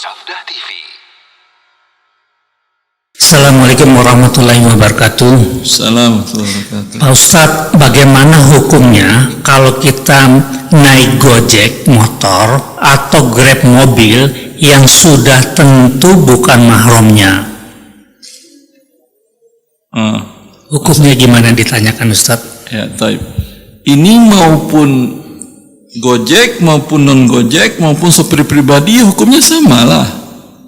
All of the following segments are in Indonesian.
Safdah TV. Assalamualaikum warahmatullahi wabarakatuh. Assalamualaikum. Pak Ustadz, bagaimana hukumnya kalau kita naik Gojek motor atau Grab mobil yang sudah tentu bukan mahramnya? Hukumnya gimana ditanyakan Ustadz? Ya, taib. Ini maupun Gojek maupun non Gojek maupun sopir pribadi hukumnya sama lah.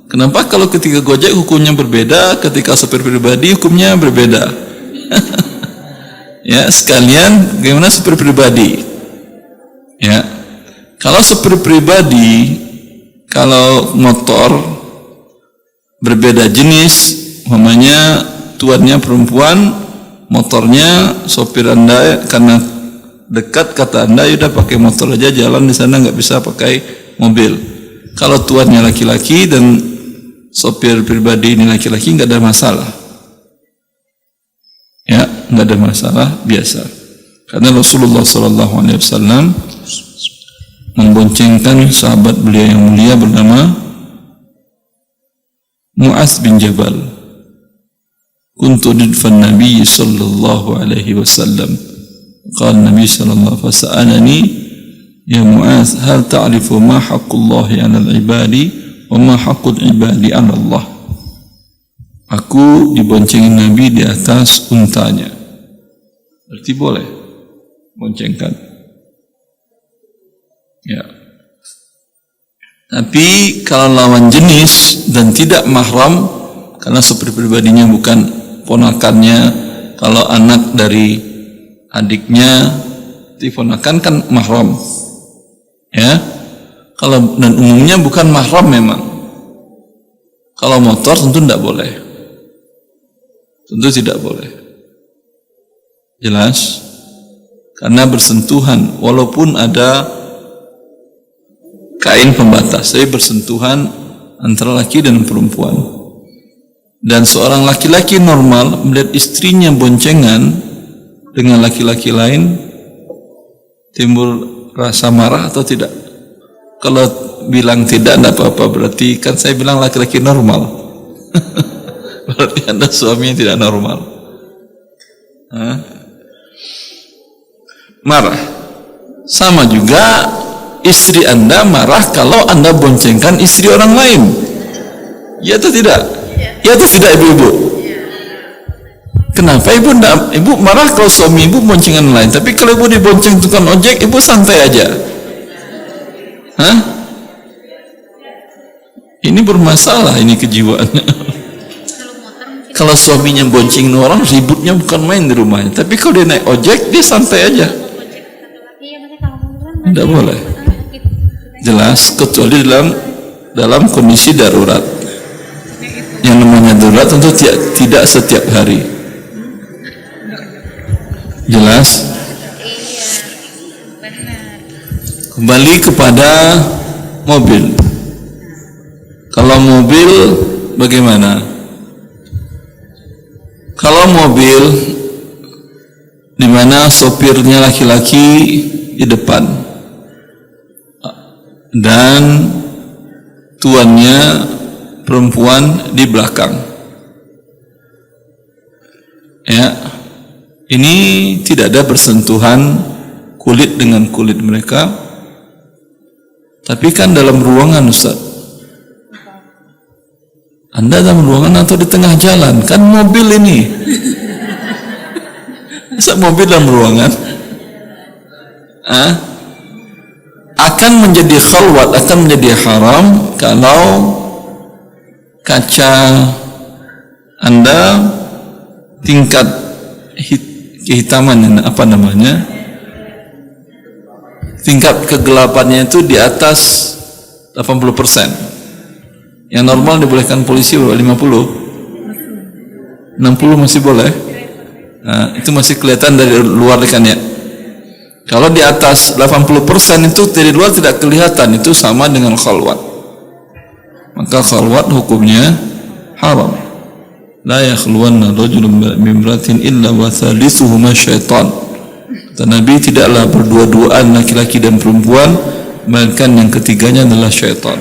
Kenapa kalau ketika Gojek hukumnya berbeda, ketika sopir pribadi hukumnya berbeda? Ya, sekalian bagaimana sopir pribadi? Ya, kalau sopir pribadi, kalau motor berbeda jenis, umpamanya tuannya perempuan, motornya sopir Anda karena dekat kata Anda, udah pakai motor aja jalan di sana, nggak bisa pakai mobil. Kalau tuannya laki-laki dan sopir pribadi ini laki-laki, nggak ada masalah. Ya, nggak ada masalah, biasa. Karena Rasulullah SAW memboncengkan sahabat beliau yang mulia bernama Mu'adz bin Jabal. Kuntu ridfan Nabi sallallahu alaihi wasallam. Qala Nabi sallallahu alaihi wasallam, ya Mu'adz, hal ta'rifu ma haqqullahi 'alal 'ibadi wa ma haqqul 'ibadi 'ala Allah? Aku diboncengin Nabi di atas untanya. Berarti boleh boncengkan. Ya. Tapi kalau lawan jenis dan tidak mahram, karena sopir pribadinya bukan ponakannya, kalau anak dari adiknya, ponakan kan mahram. Ya. Kalau dan umumnya bukan mahram memang. Kalau motor tentu tidak boleh. Tentu tidak boleh. Jelas? Karena bersentuhan, walaupun ada kain pembatas, tapi bersentuhan antara laki dan perempuan. Dan seorang laki-laki normal melihat istrinya boncengan dengan laki-laki lain, timbul rasa marah atau tidak? Kalau bilang tidak apa-apa, berarti kan saya bilang laki-laki normal. Berarti Anda suami yang tidak normal. Marah. Sama juga istri Anda marah kalau Anda boncengkan istri orang lain. Ya atau tidak? Ya atau tidak ibu-ibu? Kenapa ibu marah kalau suami ibu boncengan lain, tapi kalau ibu dibonceng tukang ojek, ibu santai aja? Hah? Ini bermasalah, ini kejiwaannya. Kalau suaminya bonceng orang, ributnya bukan main di rumahnya. Tapi kalau dia naik ojek, dia santai aja. Tidak boleh. Jelas, kecuali dalam kondisi darurat. Yang namanya darurat tentu tidak setiap hari. Jelas? Kembali kepada mobil. Kalau mobil bagaimana? Kalau mobil di mana sopirnya laki-laki di depan dan tuannya perempuan di belakang. Ya. Ini tidak ada bersentuhan kulit dengan kulit mereka. Tapi kan dalam ruangan, Ustaz. Anda dalam ruangan atau di tengah jalan? Kan mobil ini. Masa mobil dalam ruangan? Akan menjadi khalwat, akan menjadi haram kalau kaca Anda tingkat kehitaman, apa namanya, tingkat kegelapannya itu di atas 80%. Yang normal dibolehkan polisi berapa? 50? 60 masih boleh? Nah, itu masih kelihatan dari luar kan ya. Kalau di atas 80% itu dari luar tidak kelihatan, itu sama dengan khalwat. Maka khalwat hukumnya haram. La yakhluwanna rajulun bimratin illa wa thalithuhuma syaitan. Kata Nabi, tidaklah berdua-duaan laki-laki dan perempuan, melainkan yang ketiganya adalah syaitan.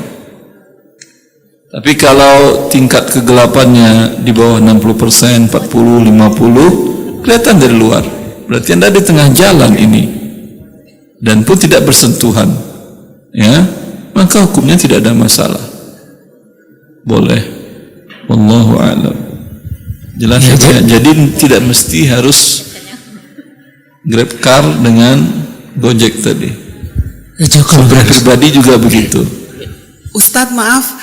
Tapi kalau tingkat kegelapannya di bawah 60%, 40, 50, kelihatan dari luar. Berarti Anda di tengah jalan ini dan pun tidak bersentuhan, ya, maka hukumnya tidak ada masalah. Boleh. Wallahu a'lam. Jelas ya, jadi tidak mesti harus Grab car dengan Gojek tadi. Pribadi juga begitu. Ustadz maaf,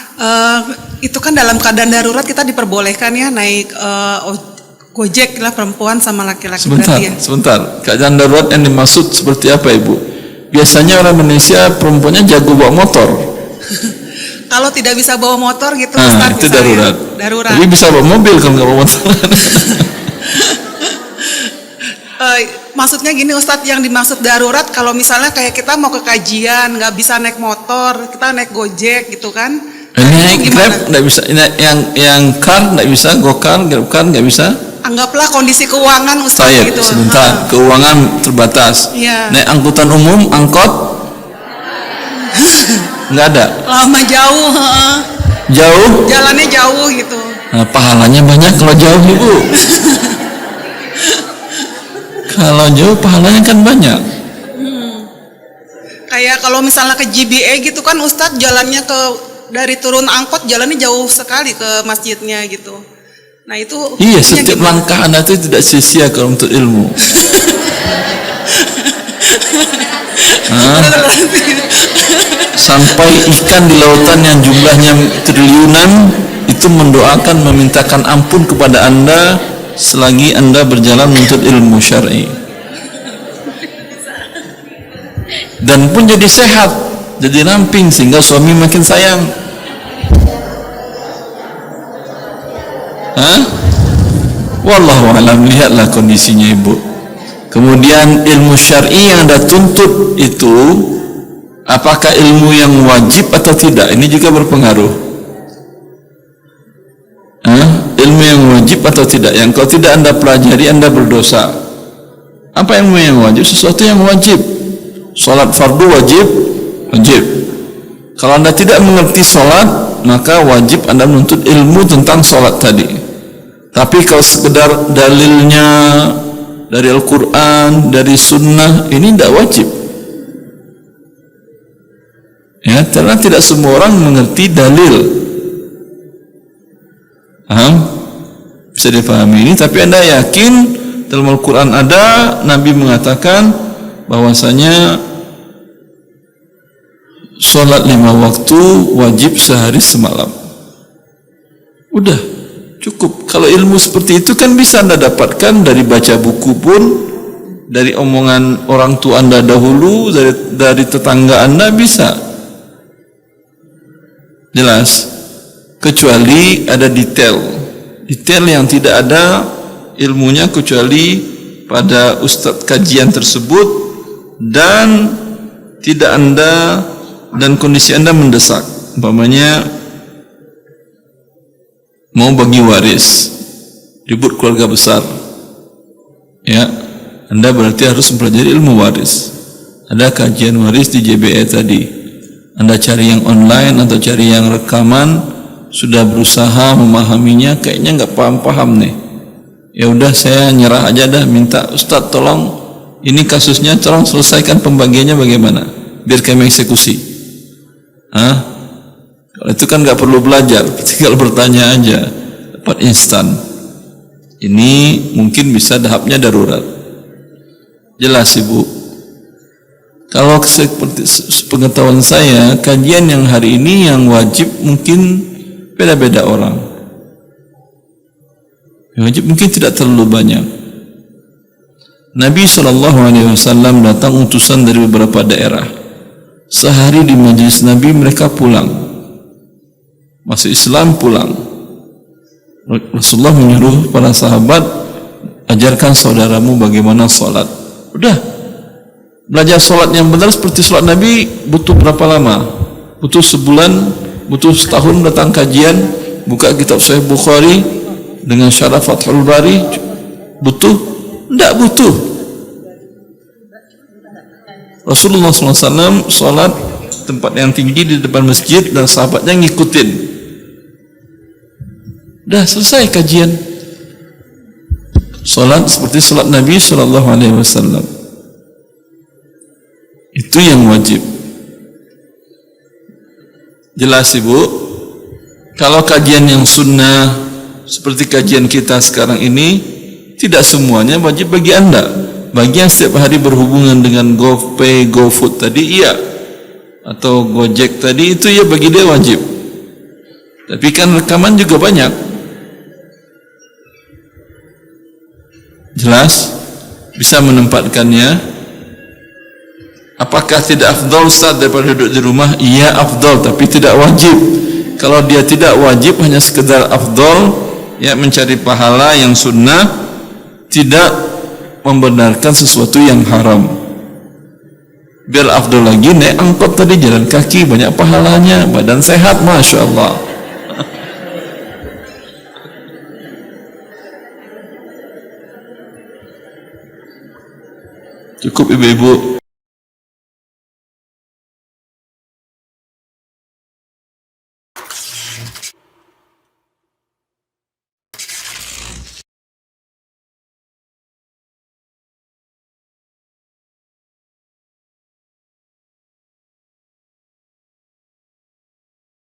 itu kan dalam keadaan darurat kita diperbolehkan ya naik Gojek lah perempuan sama laki-laki. Sebentar. Keadaan darurat yang dimaksud seperti apa Ibu? Biasanya orang Indonesia perempuannya jago bawa motor. Kalau tidak bisa bawa motor gitu, Ustadz, itu darurat. Tapi bisa bawa mobil kalau nggak bawa motor. Maksudnya gini Ustadz, yang dimaksud darurat kalau misalnya kayak kita mau ke kajian nggak bisa naik motor, kita naik Gojek gitu kan? Naik Grab nggak bisa, yang car nggak bisa, Gokar, Grab car nggak bisa. Anggaplah kondisi keuangan Ustadz gitu. Sebentar, keuangan terbatas. Ya. Naik angkutan umum, angkot nggak ada. Lama jauh. Jauh? Jalannya jauh gitu. Nah, pahalanya banyak kalau jauh Ibu. Kalau jauh pahalanya kan banyak. Kayak kalau misalnya ke GBA gitu kan Ustadz, jalannya dari turun angkot jalannya jauh sekali ke masjidnya gitu. Nah itu iya, setiap langkah Anda itu tidak sia-sia kalau untuk ilmu. Sampai ikan di lautan yang jumlahnya triliunan itu mendoakan, memintakan ampun kepada Anda selagi Anda berjalan menuntut ilmu syar'i. Dan pun jadi sehat, jadi ramping sehingga suami makin sayang. Wallahu a'lam, lihatlah kondisinya Ibu. Kemudian ilmu syar'i yang Anda tuntut itu apakah ilmu yang wajib atau tidak? Ini juga berpengaruh. Ilmu yang wajib atau tidak? Yang kalau tidak Anda pelajari, Anda berdosa. Apa ilmu yang wajib? Sesuatu yang wajib. Salat fardu wajib. Kalau Anda tidak mengerti salat, maka wajib Anda menuntut ilmu tentang salat tadi. Tapi kalau sekedar dalilnya dari Al-Quran, dari Sunnah, ini tidak wajib. Ya, karena tidak semua orang mengerti dalil. Bisa dipahami ini, tapi Anda yakin dalam Al-Quran ada, Nabi mengatakan bahwasanya sholat 5 waktu wajib sehari semalam. Udah, cukup. Kalau ilmu seperti itu kan bisa Anda dapatkan dari baca buku pun, dari omongan orang tua Anda dahulu, dari tetangga Anda bisa. Jelas. Kecuali ada detail yang tidak ada ilmunya kecuali pada ustadz kajian tersebut dan tidak Anda dan kondisi Anda mendesak. Umpamanya mau bagi waris, ribut keluarga besar, ya, Anda berarti harus mempelajari ilmu waris. Ada kajian waris di JBE tadi, Anda cari yang online atau cari yang rekaman, sudah berusaha memahaminya, kayaknya nggak paham-paham nih, ya udah saya nyerah aja dah, minta Ustadz tolong ini kasusnya, tolong selesaikan pembagiannya bagaimana biar kami eksekusi. Kalau itu kan nggak perlu belajar, tinggal bertanya aja, dapat instan. Ini mungkin bisa tahapnya darurat. Jelas Ibu. Kalau seperti pengetahuan saya, kajian yang hari ini yang wajib mungkin beda-beda orang. Yang wajib mungkin tidak terlalu banyak. Nabi SAW datang utusan dari beberapa daerah. Sehari di majelis Nabi mereka pulang. Masuk Islam pulang. Rasulullah menyuruh para sahabat, ajarkan saudaramu bagaimana sholat. Udah, belajar sholat yang benar seperti sholat Nabi butuh berapa lama? Butuh sebulan, butuh setahun datang kajian, buka kitab Sahih Bukhari dengan syarah Fathul Bari, butuh? Tidak butuh. Rasulullah SAW sholat tempat yang tinggi di depan masjid dan sahabatnya ngikutin. Dah selesai kajian. Salat seperti salat Nabi Shallallahu Alaihi Wasallam. Itu yang wajib. Jelas Ibu? Kalau kajian yang sunnah seperti kajian kita sekarang ini, tidak semuanya wajib bagi Anda. Bagi yang setiap hari berhubungan dengan GoPay, GoFood tadi iya, atau Gojek tadi itu ya bagi dia wajib. Tapi kan rekaman juga banyak. Jelas? Bisa menempatkannya. Apakah tidak afdal Ustaz daripada duduk di rumah? Iya afdal, tapi tidak wajib. Kalau dia tidak wajib, hanya sekedar afdal, ya mencari pahala yang sunnah, tidak membenarkan sesuatu yang haram. Biar afdal lagi, naik angkot tadi, jalan kaki, banyak pahalanya, badan sehat, Masya Allah. Cukup ibu-ibu.